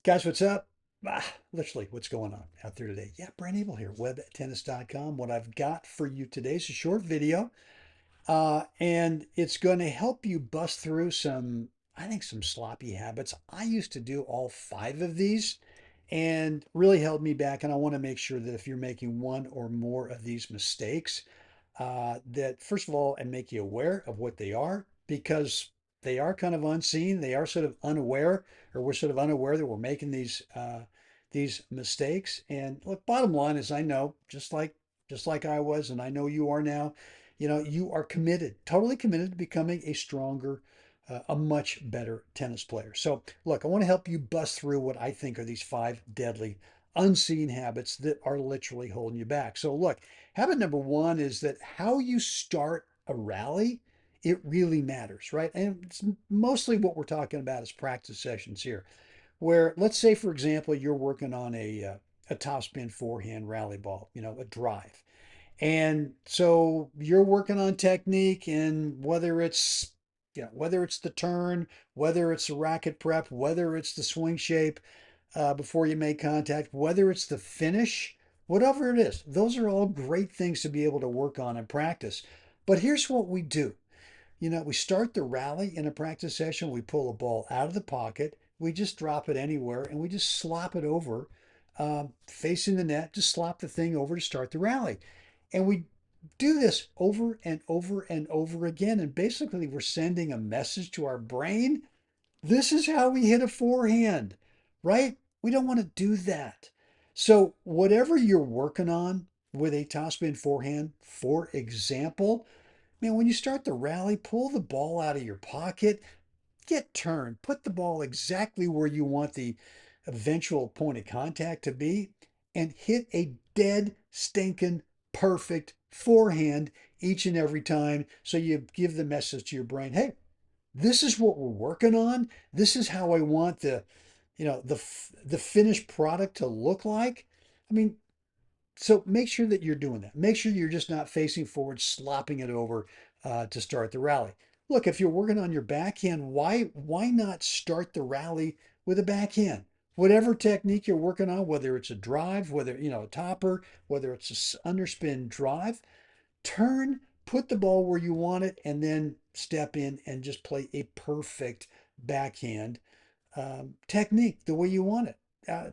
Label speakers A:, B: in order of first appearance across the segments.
A: Guys, what's up? Literally, what's going on out there today? Yeah, Brent Abel here, webtennis.com. What I've got for you today is a short video, and it's going to help you bust through I think, some sloppy habits. I used to do all five of these and really held me back. And I want to make sure that if you're making one or more of these mistakes, that first of all, and make you aware of what they are because they are kind of unseen. They are sort of unaware, or we're sort of unaware that we're making these mistakes. And look, bottom line is, I know just like I was, and I know you are now. You are committed, totally committed to becoming a stronger, a much better tennis player. So, look, I want to help you bust through what I think are these five deadly unseen habits that are literally holding you back. So, look, habit number one is that how you start a rally, it really matters, right? And it's mostly what we're talking about is practice sessions here, where let's say, for example, you're working on a topspin forehand rally ball, a drive. And so you're working on technique, and whether it's the turn, whether it's the racket prep, whether it's the swing shape, before you make contact, whether it's the finish, whatever it is, those are all great things to be able to work on and practice. But here's what we do. We start the rally in a practice session. We pull a ball out of the pocket. We just drop it anywhere and we just slop it over, facing the net, just slop the thing over to start the rally. And we do this over and over and over again. And basically, we're sending a message to our brain. This is how we hit a forehand, right? We don't want to do that. So, whatever you're working on with a topspin forehand, for example, man, when you start the rally, pull the ball out of your pocket, get turned, put the ball exactly where you want the eventual point of contact to be, and hit a dead, stinking, perfect forehand each and every time. So you give the message to your brain, hey, this is what we're working on. This is how I want the finished product to look like. I mean, so make sure that you're doing that. Make sure you're just not facing forward, slopping it over to start the rally. Look, if you're working on your backhand, why not start the rally with a backhand? Whatever technique you're working on, whether it's a drive, whether a topper, whether it's an underspin drive, turn, put the ball where you want it, and then step in and just play a perfect backhand technique the way you want it.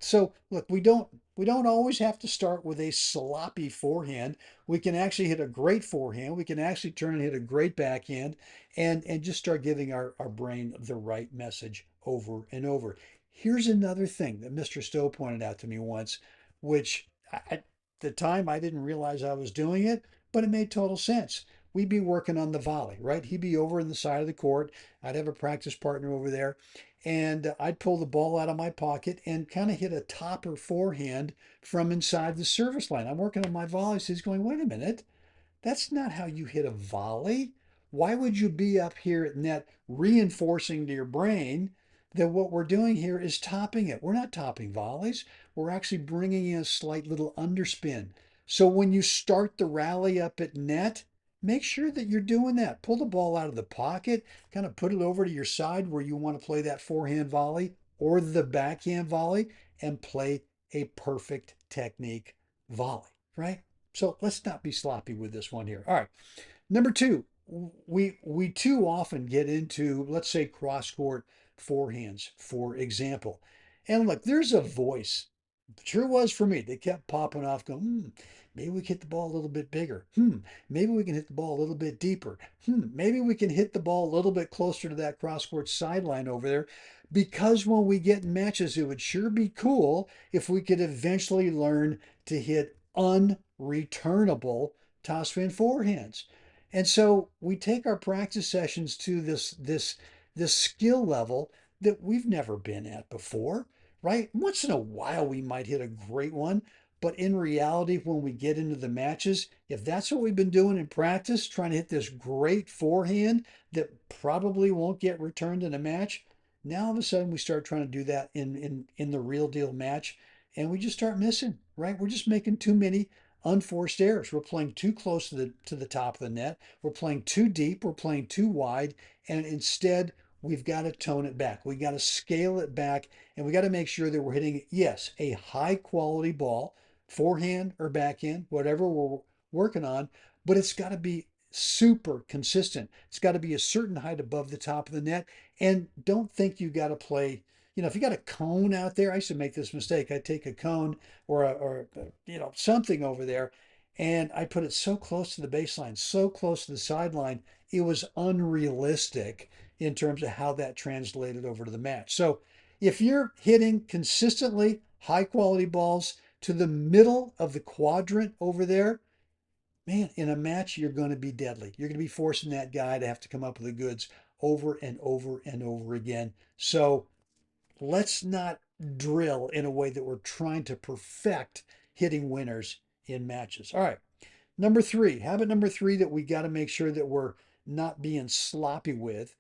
A: So look, we don't always have to start with a sloppy forehand. We can actually hit a great forehand. We can actually turn and hit a great backhand, and just start giving our brain the right message over and over. Here's another thing that Mr. Stowe pointed out to me once, which at the time I didn't realize I was doing it, but it made total sense. We'd be working on the volley, right? He'd be over in the side of the court. I'd have a practice partner over there, and I'd pull the ball out of my pocket and kind of hit a topper forehand from inside the service line. I'm working on my volley. So he's going, wait a minute, that's not how you hit a volley. Why would you be up here at net reinforcing to your brain that what we're doing here is topping it? We're not topping volleys. We're actually bringing in a slight little underspin. So when you start the rally up at net, make sure that you're doing that. Pull the ball out of the pocket, kind of put it over to your side where you want to play that forehand volley or the backhand volley, and play a perfect technique volley, right? So let's not be sloppy with this one here. All right. Number two, we too often get into, let's say, cross court forehands, for example. And look, there's a voice. Sure was for me. They kept popping off, going, maybe we can hit the ball a little bit bigger. Maybe we can hit the ball a little bit deeper. Maybe we can hit the ball a little bit closer to that cross court sideline over there. Because when we get in matches, it would sure be cool if we could eventually learn to hit unreturnable topspin forehands. And so we take our practice sessions to this skill level that we've never been at before, right? Once in a while we might hit a great one, but in reality, when we get into the matches, if that's what we've been doing in practice, trying to hit this great forehand that probably won't get returned in a match, now all of a sudden we start trying to do that in the real deal match, and we just start missing, right? We're just making too many unforced errors. We're playing too close to the top of the net. We're playing too deep. We're playing too wide, and instead we've got to tone it back. We got to scale it back, and we got to make sure that we're hitting, yes, a high quality ball, forehand or backhand, whatever we're working on, but it's got to be super consistent. It's got to be a certain height above the top of the net. And don't think you got to play, if you got a cone out there. I used to make this mistake. I'd take a cone or something over there, and I put it so close to the baseline, so close to the sideline, it was unrealistic in terms of how that translated over to the match. So if you're hitting consistently high quality balls to the middle of the quadrant over there, man, in a match, you're going to be deadly. You're going to be forcing that guy to have to come up with the goods over and over and over again. So let's not drill in a way that we're trying to perfect hitting winners in matches. All right. Number three, habit number three that we got to make sure that we're not being sloppy with.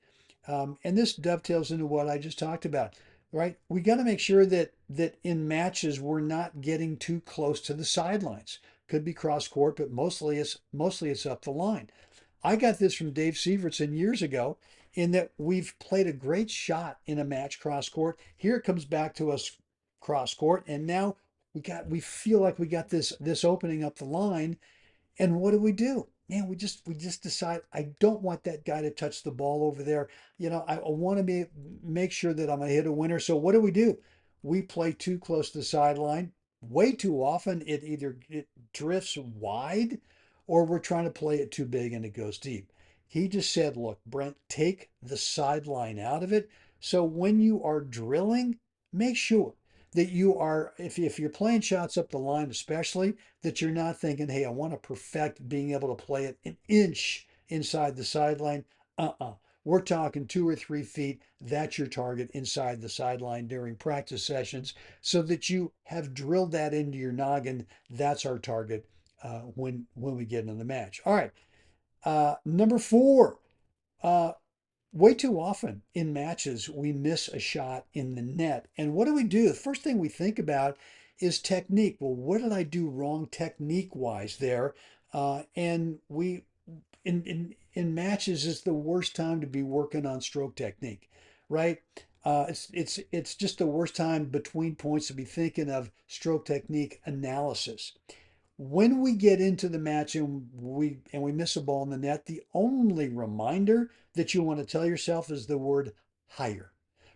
A: And this dovetails into what I just talked about, right? We got to make sure that in matches we're not getting too close to the sidelines. Could be cross court, but mostly it's up the line. I got this from Dave Severson years ago in that we've played a great shot in a match cross court. Here it comes back to us cross court, and now we feel like we got this opening up the line, and what do? Man, we just decide I don't want that guy to touch the ball over there. I want to make sure that I'm gonna hit a winner. So what do? We play too close to the sideline. Way too often it drifts wide, or we're trying to play it too big and it goes deep. He just said, look, Brent, take the sideline out of it. So when you are drilling, make sure that you are, if you're playing shots up the line, especially, that you're not thinking, hey, I want to perfect being able to play it an inch inside the sideline. We're talking 2 or 3 feet. That's your target inside the sideline during practice sessions so that you have drilled that into your noggin. That's our target when we get into the match. All right. Number four, uh, way too often in matches, we miss a shot in the net. And what do? The first thing we think about is technique. Well, what did I do wrong technique wise there? And in matches, it's the worst time to be working on stroke technique, right? It's just the worst time between points to be thinking of stroke technique analysis. When we get into the match and we miss a ball in the net, the only reminder that you want to tell yourself is the word higher,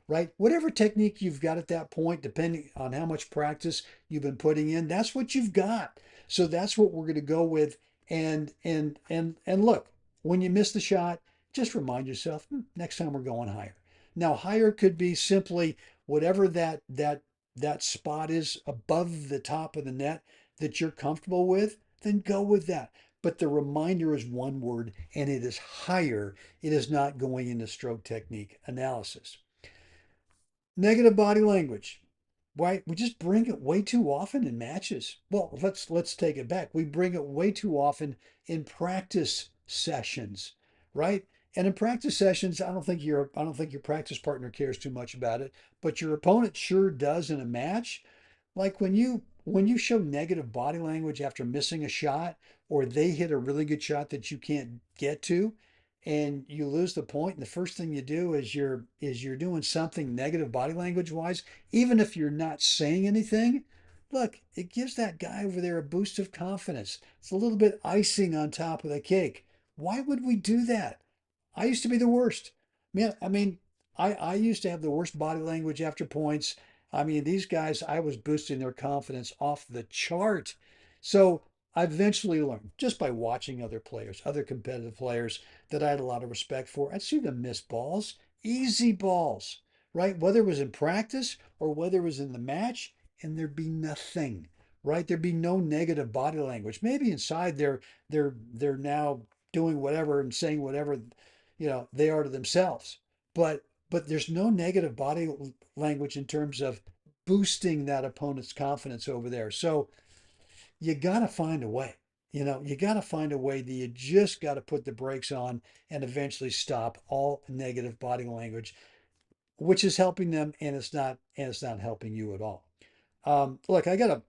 A: right? Whatever technique you've got at that point, depending on how much practice you've been putting in, that's what you've got. So that's what we're going to go with. And look, when you miss the shot, just remind yourself, next time we're going higher. Now, higher could be simply whatever that spot is above the top of the net that you're comfortable with, then go with that. But the reminder is one word, and it is higher. It is not going into stroke technique analysis. Negative body language. Why we just bring it way too often in matches. Well, let's take it back. We bring it way too often in practice sessions, right? And in practice sessions, I don't think your practice partner cares too much about it, but your opponent sure does in a match. Like when you show negative body language after missing a shot, or they hit a really good shot that you can't get to, and you lose the point, and the first thing you do is you're doing something negative body language wise, even if you're not saying anything. Look, it gives that guy over there a boost of confidence. It's a little bit icing on top of the cake. Why would we do that? I used to be the worst. Man, I used to have the worst body language after points. These guys, I was boosting their confidence off the chart. So I eventually learned just by watching other players, other competitive players that I had a lot of respect for. I'd see them miss balls, easy balls, right? Whether it was in practice or whether it was in the match, and there'd be nothing, right? There'd be no negative body language. Maybe inside they're now doing whatever and saying whatever they are to themselves. But there's no negative body language in terms of boosting that opponent's confidence over there. So you got to find a way. You got to find a way that you just got to put the brakes on and eventually stop all negative body language, which is helping them, and it's not helping you at all. Look, I got a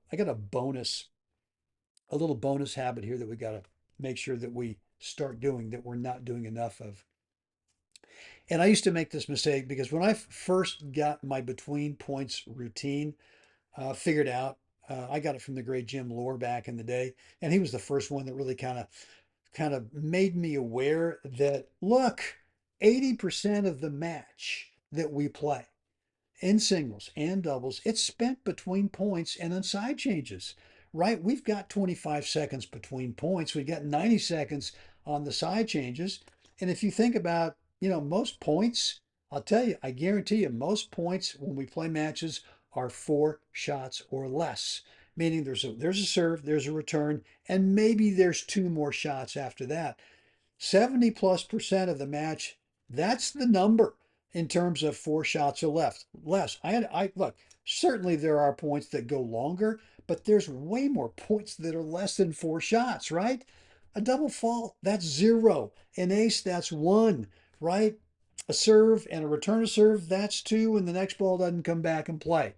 A: little bonus habit here that we got to make sure that we start doing that we're not doing enough of. And I used to make this mistake because when I first got my between points routine figured out, I got it from the great Jim Lohr back in the day, and he was the first one that really kind of made me aware that look, 80% of the match that we play in singles and doubles, it's spent between points and on side changes, right? We've got 25 seconds between points. We've got 90 seconds on the side changes. And if you think about, most points, I'll tell you, I guarantee you, most points when we play matches are 4 shots or less, meaning there's a serve, there's a return, and maybe there's 2 more shots after that. 70+% of the match, that's the number in terms of 4 shots or less. I look, certainly there are points that go longer, but there's way more points that are less than 4 shots, right? A double fault, that's 0. An ace, that's 1, right? A serve and a return of serve, that's 2, and the next ball doesn't come back and play.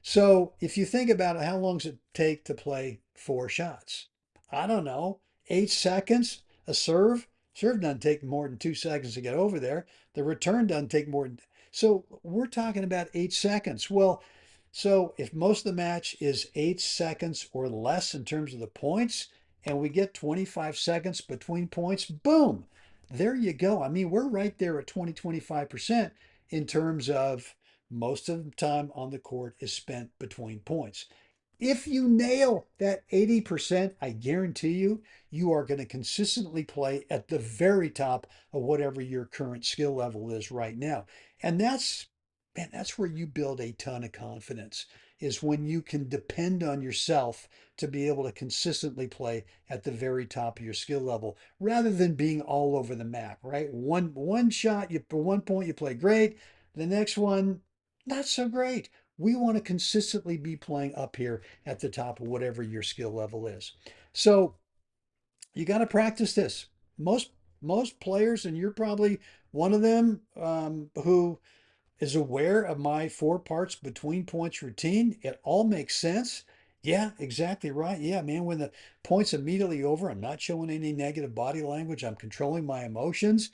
A: So if you think about it, how long does it take to play 4 shots? I don't know, 8 seconds, a serve. Serve doesn't take more than 2 seconds to get over there. The return doesn't take more than. So we're talking about 8 seconds. Well, so if most of the match is 8 seconds or less in terms of the points, and we get 25 seconds between points, boom, there you go. I mean, we're right there at 25% in terms of most of the time on the court is spent between points. If you nail that 80%, I guarantee you, you are going to consistently play at the very top of whatever your current skill level is right now. And that's where you build a ton of confidence, is when you can depend on yourself to be able to consistently play at the very top of your skill level rather than being all over the map, right? One shot, you for 1 point you play great, the next one not so great. We want to consistently be playing up here at the top of whatever your skill level is. So you got to practice this. Most players, and you're probably one of them, who is aware of my 4 parts between points routine. It all makes sense. Yeah, exactly right. Yeah, man, when the point's immediately over, I'm not showing any negative body language. I'm controlling my emotions.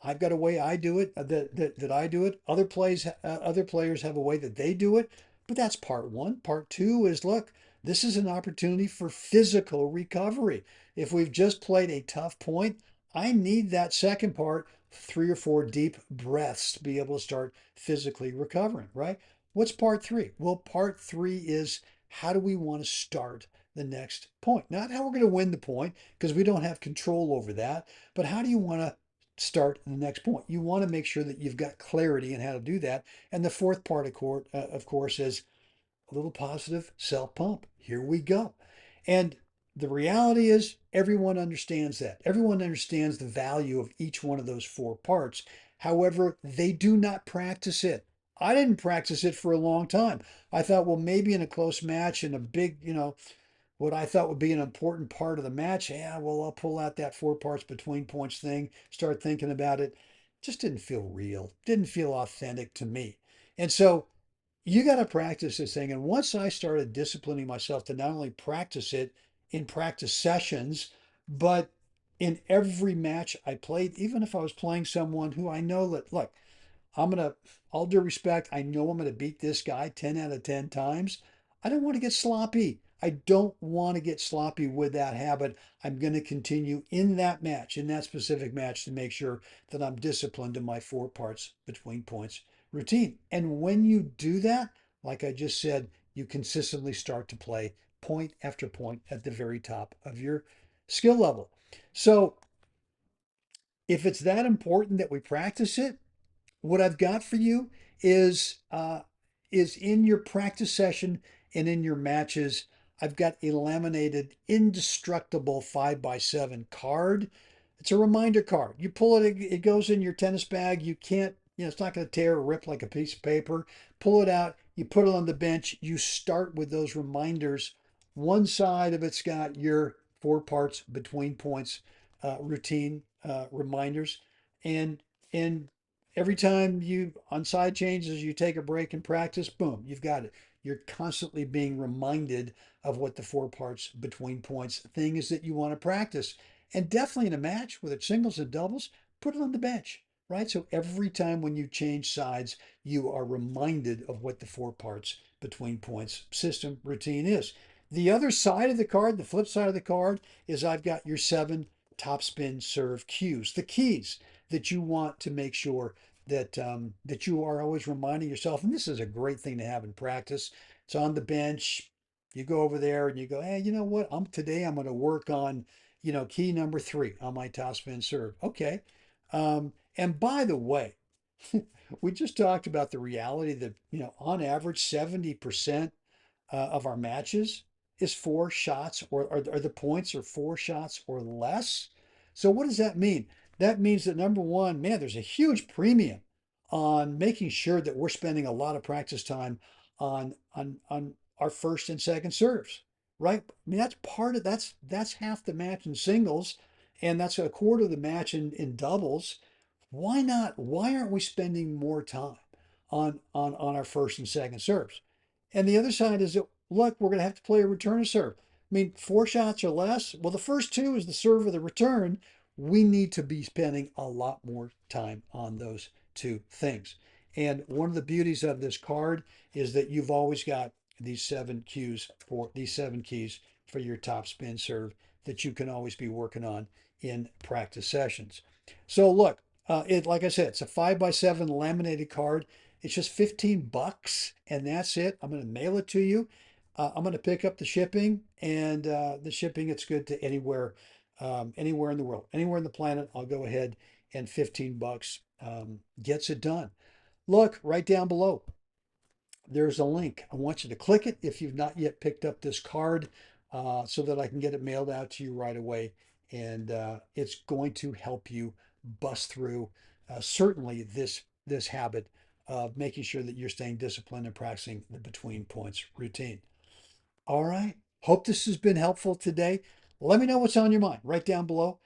A: I've got a way I do it, that I do it. Other players have a way that they do it. But that's part one. Part two is, look, this is an opportunity for physical recovery. If we've just played a tough point, I need that second part, 3 or 4 deep breaths, to be able to start physically recovering, right? What's part three? Well, part three is, how do we want to start the next point? Not how we're going to win the point, because we don't have control over that, but how do you want to start the next point? You want to make sure that you've got clarity in how to do that. And the fourth part, of course, is a little positive self pump. Here we go. And the reality is, everyone understands that. Everyone understands the value of each one of those 4 parts. However, they do not practice it. I didn't practice it for a long time. I thought, well, maybe in a close match, in a big, what I thought would be an important part of the match, yeah, well, I'll pull out that 4 parts between points thing, start thinking about it. Just didn't feel real, didn't feel authentic to me. And so you got to practice this thing. And once I started disciplining myself to not only practice it in practice sessions, but in every match I played, even if I was playing someone who I know that, look, all due respect, I know I'm going to beat this guy 10 out of 10 times. I don't want to get sloppy. I don't want to get sloppy with that habit. I'm going to continue in that match, in that specific match, to make sure that I'm disciplined in my 4 parts between points routine. And when you do that, like I just said, you consistently start to play point after point at the very top of your skill level. So if it's that important that we practice it, what I've got for you is in your practice session and in your matches. I've got a laminated, indestructible 5x7 card. It's a reminder card. You pull it, it goes in your tennis bag. You can't, it's not going to tear or rip like a piece of paper. Pull it out, you put it on the bench. You start with those reminders. One side of it's got your 4 parts between points routine reminders, and and every time you on side changes, you take a break and practice, boom, you've got it. You're constantly being reminded of what the 4 parts between points thing is that you want to practice. And definitely in a match, whether it's singles or doubles, put it on the bench. right? So every time when you change sides, you are reminded of what the four parts between points system routine is. The other side of the card, the flip side of the card, is I've got your 7 topspin serve cues, the keys that you want to make sure that you are always reminding yourself. And this is a great thing to have in practice. It's on the bench. You go over there and you go, hey, you know what? I'm going to work on, key number 3 on my topspin serve. Okay. And by the way, we just talked about the reality that, on average, 70% of our matches is 4 shots, or the points are 4 shots or less. So what does that mean? That means that number one, man, there's a huge premium on making sure that we're spending a lot of practice time on our first and second serves, right? I mean, that's half the match in singles, and that's a quarter of the match in doubles. Why not? Why aren't we spending more time on our first and second serves? And the other side is that, look, we're going to have to play a return serve. I mean, 4 shots or less. Well, the first 2 is the serve or the return. We need to be spending a lot more time on those 2 things. And one of the beauties of this card is that you've always got these 7 keys for your top spin serve that you can always be working on in practice sessions. So look, like I said, it's a 5x7 laminated card. It's just 15 bucks, and that's it. I'm going to mail it to you. I'm going to pick up the shipping, and the shipping, it's good to anywhere in the world, anywhere in the planet. I'll go ahead, and 15 bucks gets it done. Look, right down below, there's a link. I want you to click it if you've not yet picked up this card, so that I can get it mailed out to you right away. And it's going to help you bust through certainly this habit of making sure that you're staying disciplined and practicing the between points routine. All right. Hope this has been helpful today. Let me know what's on your mind right down below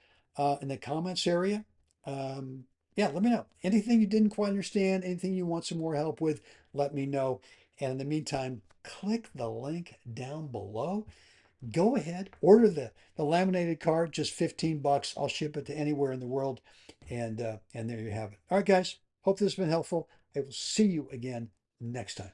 A: in the comments area. Yeah, let me know. Anything you didn't quite understand, anything you want some more help with, let me know. And in the meantime, click the link down below. Go ahead, order the laminated card, just 15 bucks. I'll ship it to anywhere in the world. And there you have it. All right, guys. Hope this has been helpful. I will see you again next time.